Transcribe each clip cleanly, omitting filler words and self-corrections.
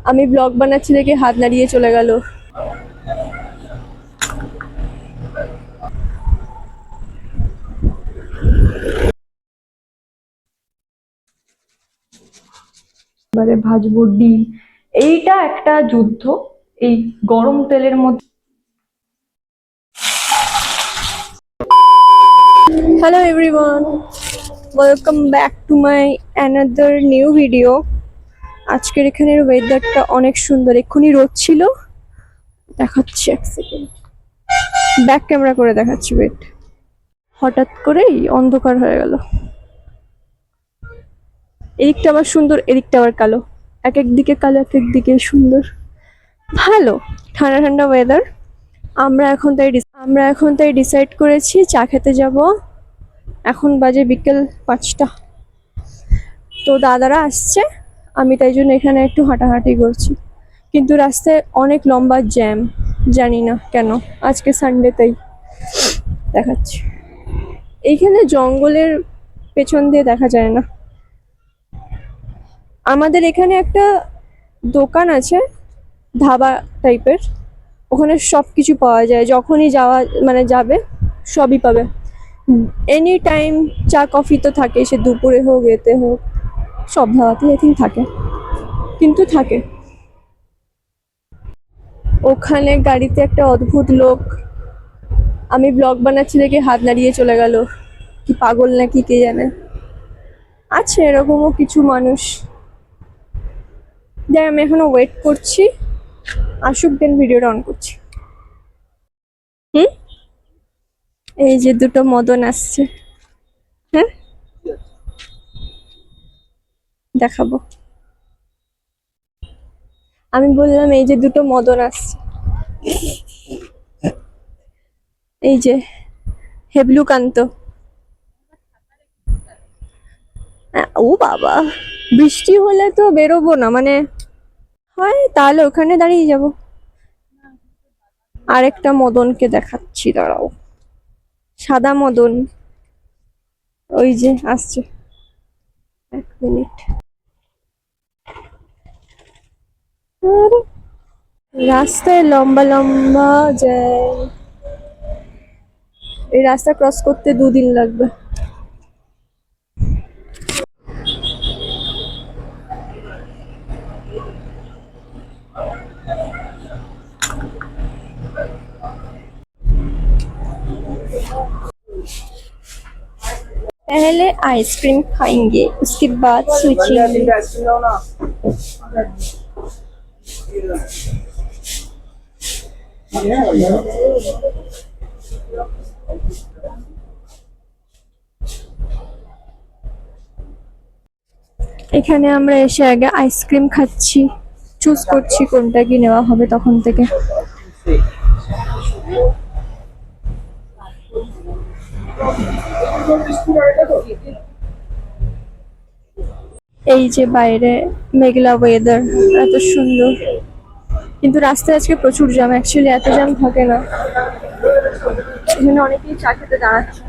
আমি ব্লগ বানাচ্ছি দেখে হাত নাড়িয়ে চলে গেল। এবারে ভাজবো ডিম। এইটা একটা যুদ্ধ, এই গরম তেলের মধ্যে। Hello everyone, welcome back to my another new video. আজকের এখানের ওয়েদারটা অনেক সুন্দর। এক্ষুনি রোদ ছিল, দেখাচ্ছি এক সেকেন্ড, ব্যাক ক্যামেরা করে দেখাচ্ছি, ওয়েট। হঠাৎ করেই অন্ধকার হয়ে গেল। এদিকটা আবার সুন্দর, এদিকটা আবার কালো। এক এক দিকে কালো, এক এক দিকে সুন্দর। ভালো ঠান্ডা ঠান্ডা ওয়েদার। আমরা এখন তাই ডিসাইড করেছি চা খেতে যাব। এখন বাজে বিকেল 5টা। তো দাদারা আসছে, আমি তাই জন্য এখানে একটু হাঁটাহাঁটি করছি। কিন্তু রাস্তায় অনেক লম্বা জ্যাম, জানি না কেন। আজকে সানডে তাই দেখাচ্ছি। এইখানে জঙ্গলের পেছন দিয়ে দেখা যায় না। আমাদের এখানে একটা দোকান আছে, ধাবা টাইপের। ওখানে সব কিছু পাওয়া যায়, যখনই যাবে সবই পাবে। এনি টাইম চা কফি তো থাকে, সে দুপুরে হোক এতে হোক, সব ধাবাতেই আই থিঙ্ক থাকে, কিন্তু থাকে। ওখানে গাড়িতে একটা অদ্ভুত লোক আমি ব্লগ বানাচ্ছি দেখে হাত নাড়িয়ে চলে গেল। কি পাগল নাকি কে জানে। আছে এরকমও কিছু মানুষ। যাই, আমি এখনো ওয়েট করছি, আসুক দেন ভিডিওটা অন করছি। এই যে দুটো মদন আসছে, হ্যাঁ দেখাবো। আমি বললাম এই যে দুটো মদন আসছে, এই যে হেবলুকান্ত। ও বাবা, বৃষ্টি হলে তো বেরোবো না, মানে হয় তাহলে ওখানে দাঁড়িয়ে যাব। আরেকটা মদনকে দেখাচ্ছি, দাঁড়াও। সাদা মদন, ওই যে আসছে, 1 মিনিট। রাস্তায় লম্বা লম্বা যায়, এই রাস্তা ক্রস করতে 2 দিন লাগবে। पहले आइसक्रीम खाएंगे, उसके बाद सोचेंगे। এখানে আমরা এসে আগে আইসক্রিম খাচ্ছি, চুজ করছি কোনটা কি নেওয়া হবে তখন থেকে। এই যে বাইরে মেঘলা ওয়েদার, এত সুন্দর। কিন্তু রাস্তায় আজকে প্রচুর জ্যাম, অ্যাকচুয়ালি এত জ্যাম থাকে না। এখানে অনেকেই চা খেতে দাঁড়াচ্ছে।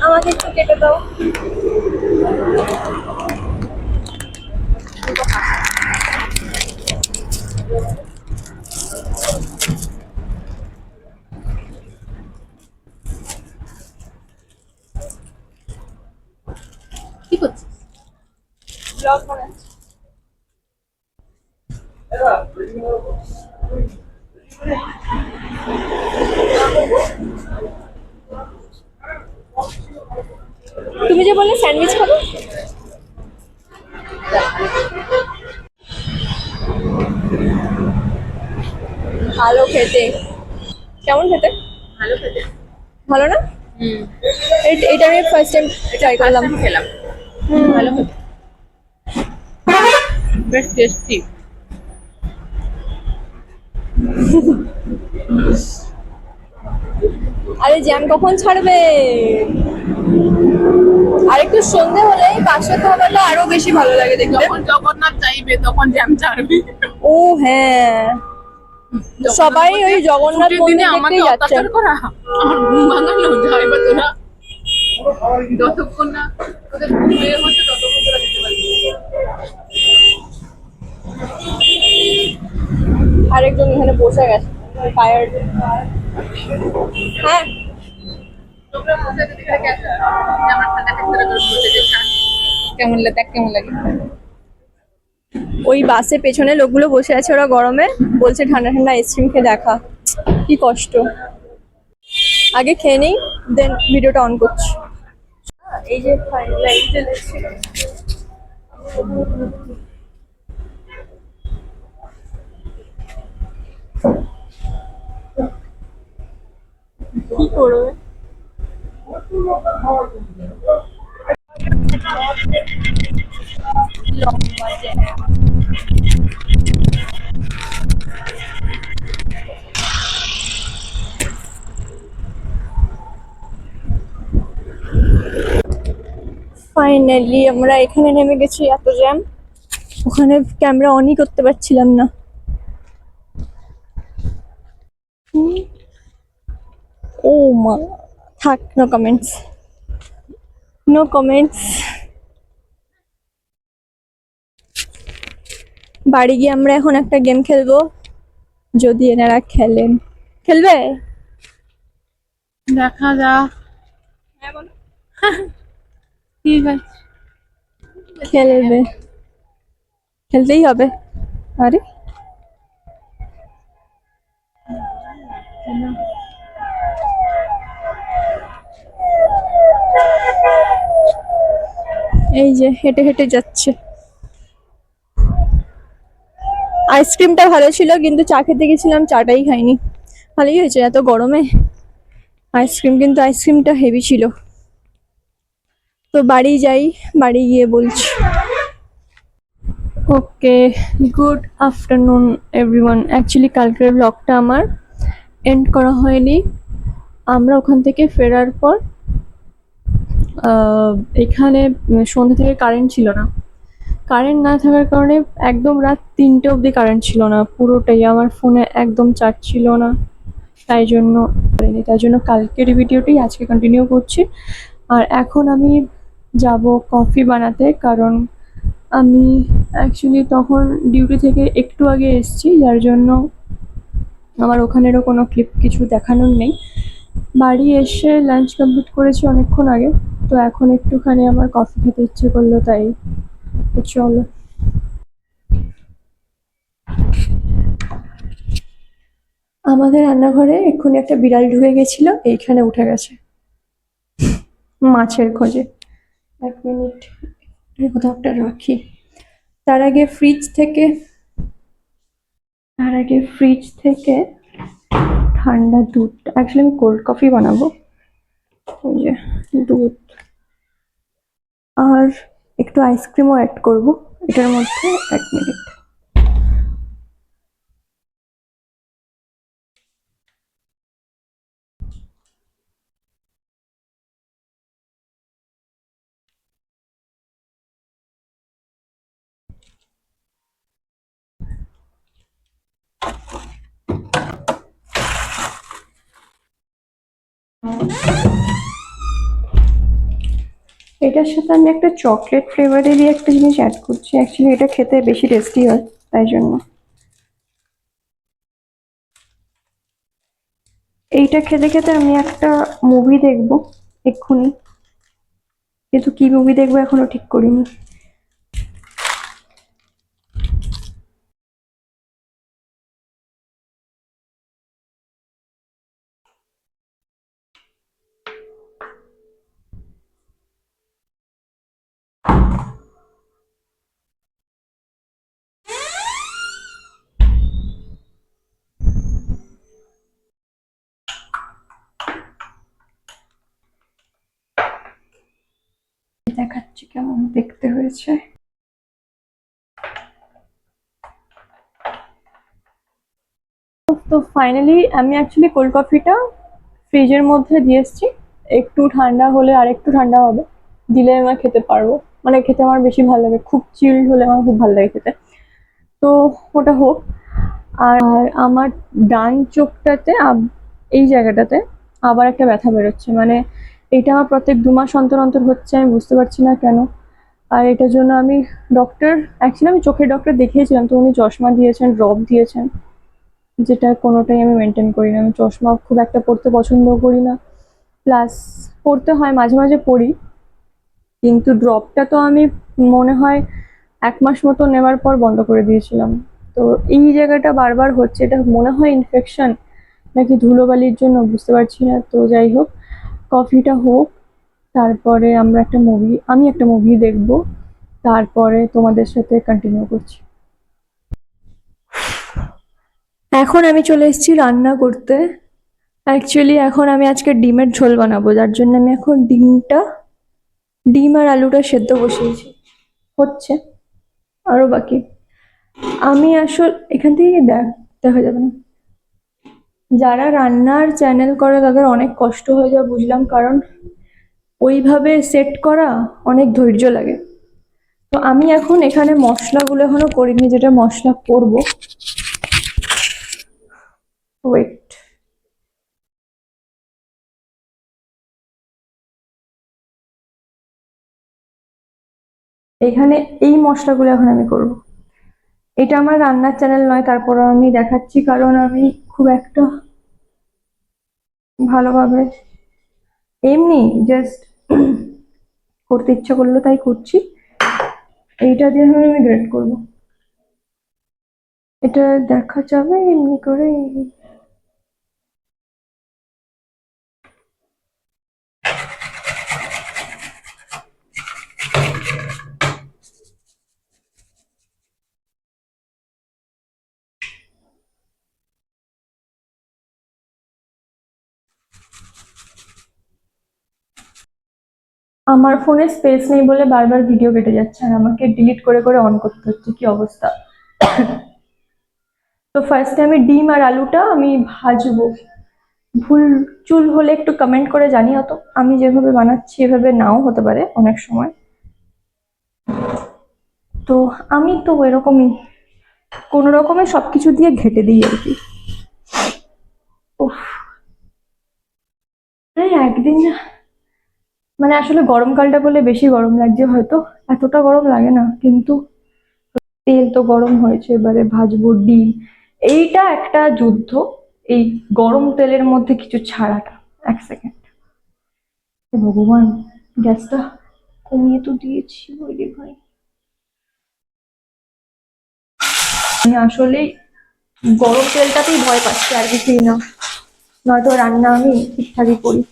আমাকে একটু কেটে দাও। কি করছিস? ব্লগ বানাচ্ছি। তুমি যে বললে স্যান্ডউইচ খাবো, ভালো খেতে। কেমন খেতে? ভালো খেতে। ভালো না? এটা আমি ফার্স্ট টাইম ট্রাই করলাম। খেলাম, ভালো খেতে, বেশ টেস্টি। আরে জ্যাম কখন ছাড়বে? আর একটু সন্ধে হলেই বাসা খাবারটা আরো বেশি ভালো লাগে দেখতে। যখন জগন্নাথ চাইবে তখন জ্যাম চাড়বে। ও হ্যাঁ, সবাই ওই জগন্নাথ ছুটির মন্দির দিনে আমাকে দেখতেই যাচ্ছে। অত্যাচার করা, আমার ঘুম ভাঙানো যায় বা তোরা যতক্ষণ না তোদের ঘুম বের হচ্ছে ততক্ষণ তোরা যেতে পারবি। আরেকজন এখানে বসে গেছে টায়ার্ড। হ্যাঁ তোমরা বসে যদি করে গেছো যে আমরা ঠান্ডা থাকতে করে বসে যে কেমন লাগে, দেখ কেমন লাগে। ওই বাসের পেছনে লোকগুলো বসে আছে, ওরা গরমে বলছে ঠান্ডা ঠান্ডা আইসক্রিম খেয়ে দেখা। কি কষ্ট। আগে খেয়ে নেই, দেন ভিডিওটা অন করছি। এই যে লাইট জ্বলেছে। কি করবে? ফাইনালি আমরা এখানে নেমে গেছি, এত জ্যাম। ওখানে ক্যামেরা অনই করতে পারছিলাম না। ও মা, থাক, নো কমেন্টস, নো কমেন্টস। বাড়ি গিয়ে আমরা এখন একটা গেম খেলবো, যদি এনারা খেলেন। খেলবে? দেখা যাক। ঠিক আছে, খেলবে, খেলতেই হবে। আরে এই যে হেঁটে হেঁটে যাচ্ছে। আইসক্রিমটা ভালো ছিল, কিন্তু চা খেতে গেছিলাম, চাটাই খাইনি। ভালোই হয়েছে এত গরমে আইসক্রিম, কিন্তু আইসক্রিমটা হেভি ছিল। তো বাড়ি যাই, বাড়ি গিয়ে বলছি। ওকে, গুড আফটারনুন এভরিওয়ান। অ্যাকচুয়ালি কালকের ব্লগটা আমার এন্ড করা হয়নি। আমরা ওখান থেকে ফেরার পর এখানে সন্ধ্যা থেকে কারেন্ট ছিল না। কারেন্ট না থাকার কারণে একদম রাত 3টে অবধি কারেন্ট ছিল না পুরোটাই। আমার ফোনে একদম চার্জ ছিল না, তাই জন্য কালকের ভিডিওটাই আজকে কন্টিনিউ করছি। আর এখন আমি যাব কফি বানাতে, কারণ আমি অ্যাকচুয়ালি তখন ডিউটি থেকে একটু আগে এসেছি, যার জন্য আমার ওখানেরও কোনো ক্লিপ কিছু দেখানোর নেই। বাড়ি এসে লাঞ্চ কমপ্লিট করেছি অনেকক্ষণ আগে, তো এখন একটুখানি আমার কফি খেতে ইচ্ছে করলো, তাই তো চলো। আমাদের রান্নাঘরে এক্ষুনি একটা বিড়াল ঢুকে গেছিল, এইখানে উঠে গেছে মাছের খোঁজে। 1 মিনিট কোথাও একটা রাখি। তার আগে ফ্রিজ থেকে ঠান্ডা দুধ, অ্যাকচুয়ালি আমি কোল্ড কফি বানাবো। এই যে দুধ আর একটু আইসক্রিমও অ্যাড করব এটার মধ্যে। 1 মিনিট। এটার সাথে আমি একটা চকলেট ফ্লেভারেরই একটা জিনিস অ্যাড করছি। অ্যাকচুয়ালি এটা খেতে বেশি টেস্টি হয়, তাই জন্য। এইটা খেতে খেতে আমি একটা মুভি দেখবো এক্ষুনি, কিন্তু কি মুভি দেখবো এখনো ঠিক করিনি। দেখাচ্ছি কেমন দেখতে হয়েছে। তো ফাইনালি আমি অ্যাকচুয়ালি কোল্ড কফিটা ফ্রিজের মধ্যে দিয়ে এসেছি, একটু ঠান্ডা হলে আর একটু ঠান্ডা হবে, দিলে আমার খেতে পারবো, মানে খেতে আমার বেশি ভালো লাগে, খুব চিল্ড হলে আমার খুব ভালো লাগে খেতে। তো ওটা হোক। আর আমার ডান চোখটাতে এই জায়গাটাতে আবার একটা ব্যথা বেরোচ্ছে, মানে এটা আমার প্রত্যেক 2 মাস অন্তর অন্তর হচ্ছে, আমি বুঝতে পারছি না কেন। আর এটার জন্য আমি অ্যাকচুয়ালি আমি চোখের ডক্টর দেখিয়েছিলাম, তো উনি চশমা দিয়েছেন, ড্রপ দিয়েছেন, যেটা কোনোটাই আমি মেনটেন করি না। আমি চশমা খুব একটা পরতে পছন্দ করি না, প্লাস পরতে হয় মাঝে মাঝে পরি, কিন্তু ড্রপটা তো আমি মনে হয় 1 মাস মতো নেওয়ার পর বন্ধ করে দিয়েছিলাম। তো এই জায়গাটা বারবার হচ্ছে, এটা মনে হয় ইনফেকশন নাকি ধুলোবালির জন্য বুঝতে পারছি না। তো যাই হোক, কফিটা হোক, তারপরে আমি একটা মুভি দেখব, তারপরে তোমাদের সাথে কন্টিনিউ করছি। এখন আমি চলে এসেছি রান্না করতে। অ্যাকচুয়ালি এখন আমি আজকে ডিমের ঝোল বানাবো, যার জন্য আমি এখন ডিম আর আলুটা সেদ্ধ বসিয়েছি, হচ্ছে আরো বাকি। আমি এখান থেকে দেখা যাবে না। যারা রান্নার চ্যানেল করে তাদের অনেক কষ্ট হয়ে যায় বুঝলাম, কারণ ওইভাবে সেট করা অনেক ধৈর্য লাগে। তো আমি এখন এখানে মশলাগুলো এখনো করিনি, যেটা মশলা করব। ওয়েট, এখানে এই মশলাগুলো এখন আমি করব। এটা আমার রান্নার চ্যানেল নয়, তারপর আমি দেখাচ্ছি, কারণ আমি খুব একটা ভালোভাবে এমনি জাস্ট করতে ইচ্ছা করলো তাই করছি। এইটা দিয়ে আমি গ্রেড করব, এটা দেখা যাবে এমনি করে। আমার ফোনে স্পেস নেই বলে বারবার ভিডিও কেটে যাচ্ছে, আর আমাকে ডিলিট করে করে অন করতে হচ্ছে, কি অবস্থা। তো ফার্স্টে আমি ডিম আর আলুটা আমি ভাজবো। ভুল চুল হলে একটু কমেন্ট করে জানিও তো, আমি যেভাবে বানাচ্ছি এভাবে নাও হতে পারে অনেক সময়। তো আমি তো এরকমই কোনো রকমে সবকিছু দিয়ে ঘেটে দিই আর কি। উফ, একদিন মানে আসলে গরমকালটা বলে বেশি গরম লাগছে হয়তো, এতটা গরম লাগে না, কিন্তু তেল তো গরম হয়েছে, এবারে ভাজবো ডিম। এইটা একটা যুদ্ধ, এই গরম তেলের মধ্যে কিছু ছাড়াটা। 1 সেকেন্ড, ভগবান, গ্যাসটা কমিয়ে তো দিয়েছি ওইরে ভাই। আমি আসলে গরম তেলটাতেই ভয় পাচ্ছি, আর কিছুই না, নয়তো রান্না আমি ঠিকঠাকই করি।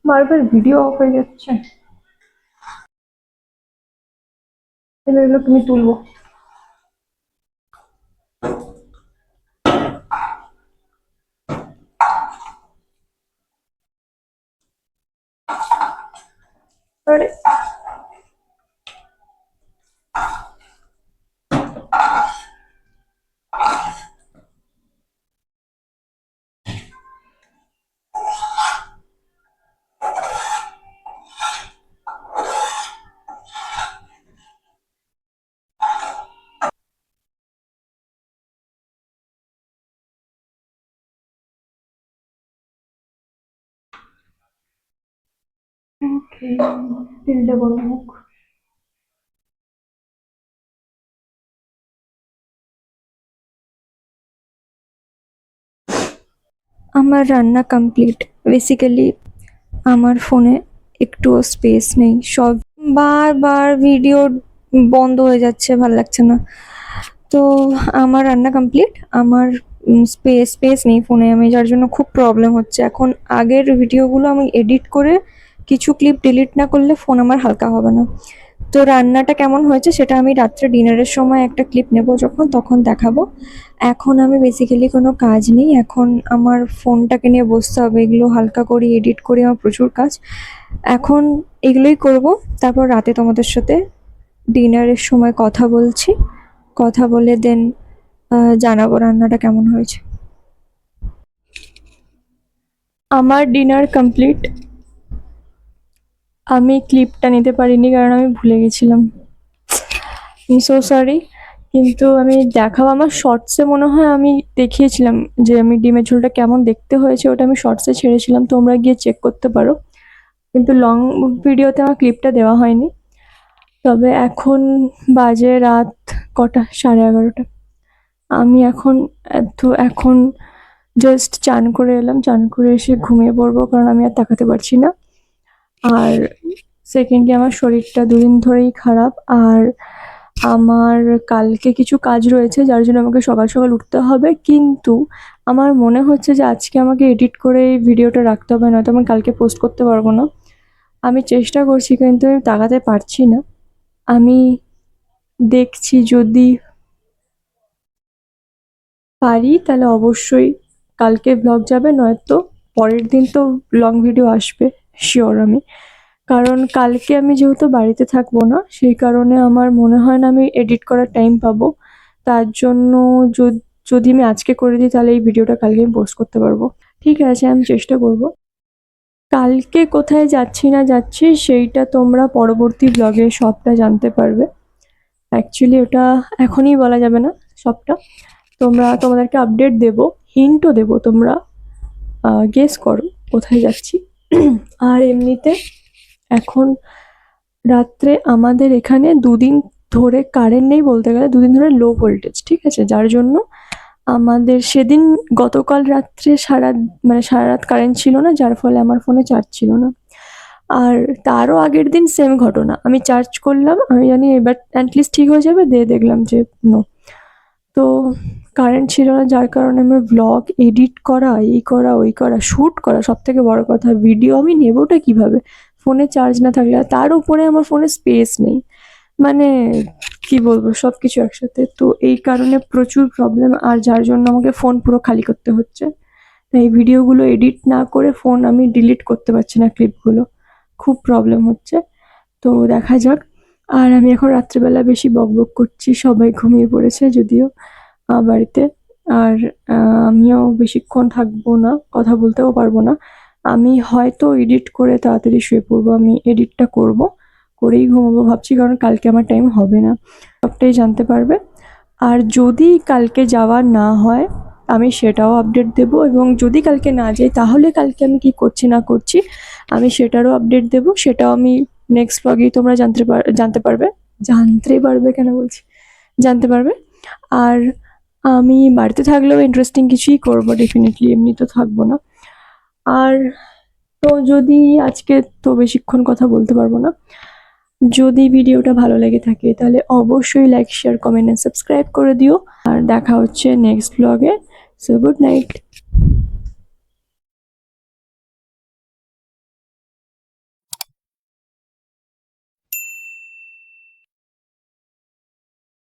বারবার ভিডিও অফ হয়ে যাচ্ছে, এবার এগুলো তুমি তুলবো। আরে ওকে, তেলটা গরম হোক। আমার রান্না কমপ্লিট। বেসিক্যালি আমার ফোনে একটুও স্পেস নেই, সব বারবার ভিডিও বন্ধ হয়ে যাচ্ছে, ভালো লাগছে না। তো আমার রান্না কমপ্লিট, আমার স্পেস নেই ফোনে আমি, যার জন্য খুব প্রবলেম হচ্ছে এখন। আগের ভিডিওগুলো আমি এডিট করে কিছু ক্লিপ ডিলিট না করলে ফোন আমার হালকা হবে না। তো রান্নাটা কেমন হয়েছে সেটা আমি রাত্রে ডিনারের সময় একটা ক্লিপ নেব যখন, তখন দেখাবো। এখন আমি বেসিক্যালি কোনো কাজ নেই, এখন আমার ফোনটাকে নিয়ে বসতে হবে, এগুলো হালকা করে এডিট করে আমার প্রচুর কাজ। এখন এগুলোই করব, তারপর রাতে তোমাদের সাথে ডিনারের সময় কথা বলছি, কথা বলে দেন জানাবো রান্নাটা কেমন হয়েছে। আমার ডিনার কমপ্লিট। আমি ক্লিপটা নিতে পারিনি কারণ আমি ভুলে গেছিলাম, সো সরি। কিন্তু আমি দেখাবো আমার শর্টসে, মনে হয় আমি দেখিয়েছিলাম যে আমি ডিমের ঝোলটা কেমন দেখতে হয়েছে, ওটা আমি শর্টসে ছেড়েছিলাম, তোমরা গিয়ে চেক করতে পারো। কিন্তু লং ভিডিওতে আমার ক্লিপটা দেওয়া হয়নি। তবে এখন বাজে রাত কটা, 11:30। আমি এখন জাস্ট চান করে এলাম, চান করে এসে ঘুমিয়ে পড়বো কারণ আমি আর তাকাতে পারছি না। আর সেকেন্ডলি আমার শরীরটা দুদিন ধরেই খারাপ, আর আমার কালকে কিছু কাজ রয়েছে যার জন্য আমাকে সকাল সকাল উঠতে হবে। কিন্তু আমার মনে হচ্ছে যে আজকে আমাকে এডিট করে এই ভিডিওটা রাখতে হবে, নয়তো আমি কালকে পোস্ট করতে পারবো না। আমি চেষ্টা করছি কিন্তু আমি তাকাতে পারছি না। আমি দেখছি যদি পারি তাহলে অবশ্যই কালকে ব্লগ যাবে, নয়তো পরের দিন তো লং ভিডিও আসবে শিওর আমি। কারণ কালকে আমি যেহেতু বাড়িতে থাকবো না, সেই কারণে আমার মনে হয় না আমি এডিট করার টাইম পাবো। তার জন্য যদি আমি আজকে করে দিই তাহলে এই ভিডিওটা কালকে আমি পোস্ট করতে পারবো। ঠিক আছে, আমি চেষ্টা করব। কালকে কোথায় যাচ্ছি না যাচ্ছি সেইটা তোমরা পরবর্তী ব্লগে সবটা জানতে পারবে। অ্যাকচুয়ালি ওটা এখনই বলা যাবে না সবটা, তোমাদেরকে আপডেট দেবো, হিন্টও দেবো, তোমরা গেস করো কোথায় যাচ্ছি। আর এমনিতে এখন রাত্রে আমাদের এখানে দুদিন ধরে কারেন্ট নেই, বলতে গেলে দুদিন ধরে লো ভোল্টেজ, ঠিক আছে, যার জন্য আমাদের সেদিন গতকাল রাত্রে সারা রাত কারেন্ট ছিল না, যার ফলে আমার ফোনে চার্জ ছিল না। আর তারও আগের দিন সেম ঘটনা, আমি চার্জ করলাম, আমি জানি এবার অ্যাটলিস্ট ঠিক হয়ে যাবে, দেখলাম যে নো। তো কারেন্ট ছিল না, যার কারণে আমার ব্লগ এডিট করা, এই করা ওই করা, শ্যুট করা, সব থেকে বড় কথা ভিডিও আমি নেবোটা কিভাবে ফোনে চার্জ না থাকলে, আর তার উপরে আমার ফোনে স্পেস নেই, মানে কি বলবো সব কিছু একসাথে। তো এই কারণে প্রচুর প্রবলেম, আর যার জন্য আমাকে ফোন পুরো খালি করতে হচ্ছে। তাই ভিডিওগুলো এডিট না করে ফোন আমি ডিলিট করতে পারছি না, ক্লিপগুলো খুব প্রবলেম হচ্ছে। তো দেখা যাক। আর আমি এখন রাত্রেবেলা বেশি বকবক করছি, সবাই ঘুমিয়ে পড়েছে যদিও বাড়িতে। আর আমিও বেশিক্ষণ থাকবো না, কথা বলতেও পারবো না। আমি হয়তো এডিট করে তাড়াতাড়ি শুয়ে পড়বো, আমি এডিটটা করেই ঘুমাবো ভাবছি, কারণ কালকে আমার টাইম হবে না, সবটাই জানতে পারবে। আর যদি কালকে যাওয়া না হয় আমি সেটাও আপডেট দেবো, এবং যদি কালকে না যাই তাহলে কালকে আমি কি করছি না করছি আমি সেটারও আপডেট দেবো, সেটাও আমি নেক্সট ব্লগেই তোমরা জানতে পারবে। আর আমি বাড়িতে থাকলেও ইন্টারেস্টিং কিছুই করবো ডেফিনেটলি, এমনি তো থাকবো না। আর তো যদি আজকে তো বেশিক্ষণ কথা বলতে পারবো না, যদি ভিডিওটা ভালো লেগে থাকে তাহলে অবশ্যই like, share, comment and subscribe করে দিও। আর দেখা হচ্ছে নেক্সট ব্লগে। So good night.